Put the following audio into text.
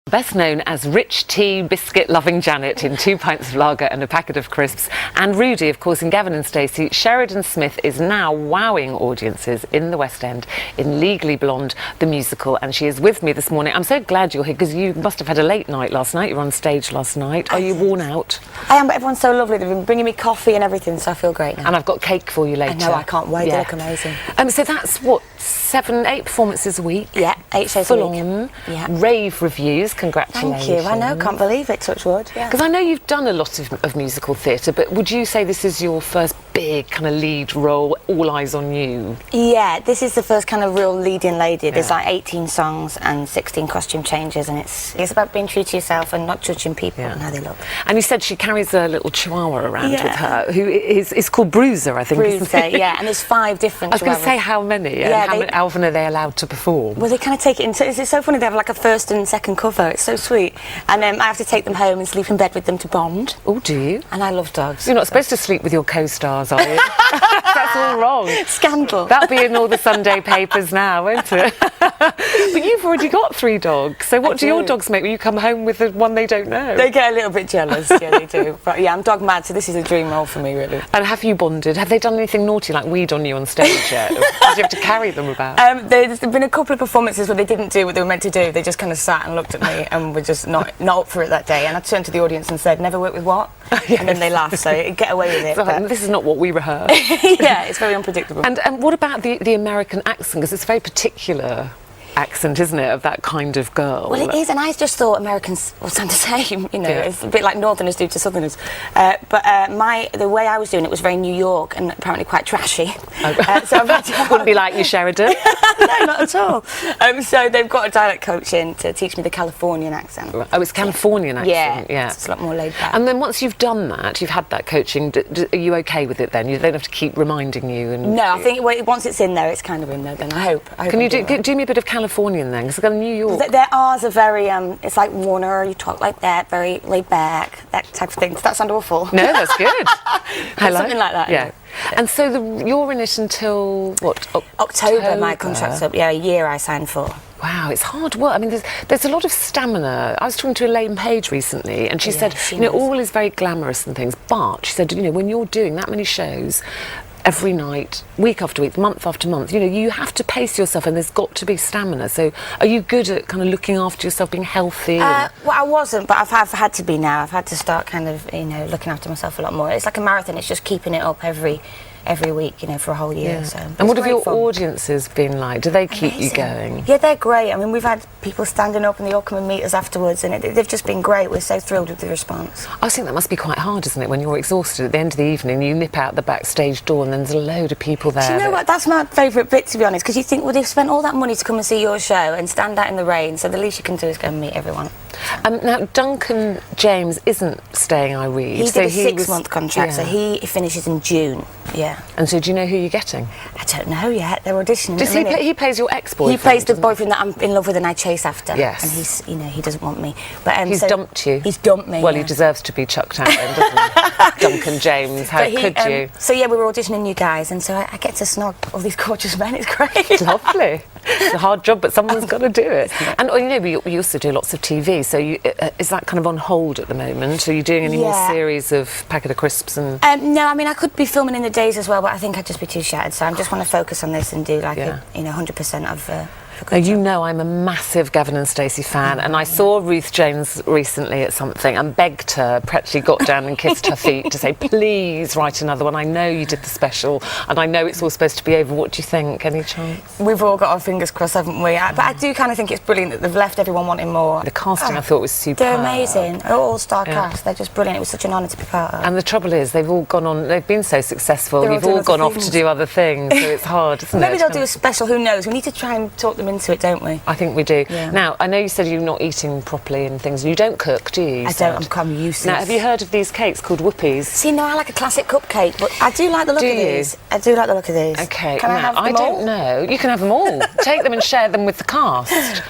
Best known as rich tea, biscuit-loving Janet in 2 pints of lager and a packet of crisps, and Rudy, of course, in Gavin and Stacey, Sheridan Smith is now wowing audiences in the West End in Legally Blonde, the musical, and she is with me this morning. I'm so glad you're here because you must have had a late night last night. You were on stage last night. Are you worn out? I am, but everyone's so lovely. They've been bringing me coffee and everything, so I feel great now. And I've got cake for you later. I know, I can't wait. They look amazing. So that's what, 7, 8 performances a week? Yeah, 8 shows Full a week. on. Yeah. Rave reviews. Congratulations. Thank you. I know, can't believe it, touch wood. Because I know you've done a lot of musical theatre, but would you say this is your first big kind of lead role, all eyes on you? Yeah, this is the first kind of real leading lady. There's like 18 songs and 16 costume changes, and it's about being true to yourself and not judging people and how they look. And you said she carries a little chihuahua around with her, who is called Bruiser, I think. Bruiser, yeah, and there's 5 different I was going to say how many, and how often are they allowed to perform? Well, they kind of take it into, it's so funny, they have like a first and second cover, it's so sweet. And I have to take them home and sleep in bed with them to bond. Oh, do you? And I love dogs. You're not supposed to sleep with your co-stars, are you? That's all wrong. Scandal. That'll be in all the Sunday papers now, won't it? But you've already got 3 dogs, so what do your dogs make when you come home with the one they don't know? They get a little bit jealous, yeah, they do. But yeah, I'm dog mad, so this is a dream role for me, really. And have you bonded? Have they done anything naughty, like weed on you on stage yet? Or did you have to carry them about? There's been a couple of performances where they didn't do what they were meant to do. They just kind of sat and looked at me and were just not up for it that day. And I turned to the audience and said, "Never work with what?" Yes. And then they laughed, so get away with it. So this is not what we rehearsed. Yeah, it's very unpredictable. And what about the American accent? Because it's a very particular accent, isn't it, of that kind of girl? Well, it is, and I just thought Americans all sound the same, you know, it's a bit like Northerners do to Southerners. But the way I was doing it was very New York and apparently quite trashy. Oh. So I've had to wouldn't be like you, Sheridan. No, not at all. So they've got a dialect coach in to teach me the Californian accent. Oh, it's Californian accent, yeah. It's a lot more laid back. And then once you've done that, you've had that coaching, are you okay with it then? You don't have to keep reminding you? No, I think once it's in there, it's kind of in there then, I hope. Can you do me a bit of Californian then? Because I've got New York. Their R's are very, it's like Warner, you talk like that, very laid back, that type of thing. Does that sound awful? No, that's good. Something like that. Yeah. And so you're in it until, what, October, my contract's up. Yeah, a year I signed for. Wow, it's hard work. I mean, there's a lot of stamina. I was talking to Elaine Page recently, and she said, all is very glamorous and things, but she said, when you're doing that many shows every night, week after week, month after month, you have to pace yourself, and there's got to be stamina. So are you good at kind of looking after yourself, being healthy? Well, I wasn't, but I've had to be now. I've had to start kind of, looking after myself a lot more. It's like a marathon. It's just keeping it up every week, for a whole year. Yeah. So and what have your audiences been like? Do they keep you going? Yeah, they're great. I mean, we've had people standing up and they all come and meet us afterwards, and they've just been great. We're so thrilled with the response. I think that must be quite hard, isn't it, when you're exhausted at the end of the evening, you nip out the backstage door and then there's a load of people there. Do you know what? That's my favourite bit, to be honest, because you think, well, they've spent all that money to come and see your show and stand out in the rain, so the least you can do is go and meet everyone. Now, Duncan James isn't staying, I read. He did a 6-month contract, so he finishes in June. Yeah. And so do you know who you're getting? I don't know yet. They're auditioning. Does he plays your ex-boyfriend? He plays the boyfriend that I'm in love with and I chase after. Yes. And he's, he doesn't want me. But he's dumped you. He's dumped me. Well, he deserves to be chucked out then, doesn't he? Duncan James, how could you? So yeah, we were auditioning you guys, and so I get to snog all these gorgeous men. It's great. Lovely. It's a hard job, but someone's got to do it. And we also do lots of TV. So is that kind of on hold at the moment? Are you doing any more series of Packet of Crisps and? No, I mean I could be filming in the days as well, but I think I'd just be too shattered. So I just want to focus on this and do like 100% of. Now, I'm a massive Gavin and Stacey fan, and I saw Ruth Jones recently at something and begged her, practically got down and kissed her feet to say, please write another one. I know you did the special, and I know it's all supposed to be over. What do you think? Any chance? We've all got our fingers crossed, haven't we? But I do kind of think it's brilliant that they've left everyone wanting more. The casting I thought was superb. They're amazing. An all-star cast. They're just brilliant. It was such an honour to be part of. And the trouble is, they've all gone on, they've been so successful, you've all gone off to do other things, so it's hard, isn't it? Maybe they'll do a special, who knows? We need to try and talk them into it, don't we? I think we do. Yeah. Now, I know you said you're not eating properly and things. You don't cook, do you? I don't. I'm useless. Now, have you heard of these cakes called whoopies? See, no, I like a classic cupcake, but I do like the look of these. I do like the look of these. Okay. Can I have them all? I don't know. You can have them all. Take them and share them with the cast.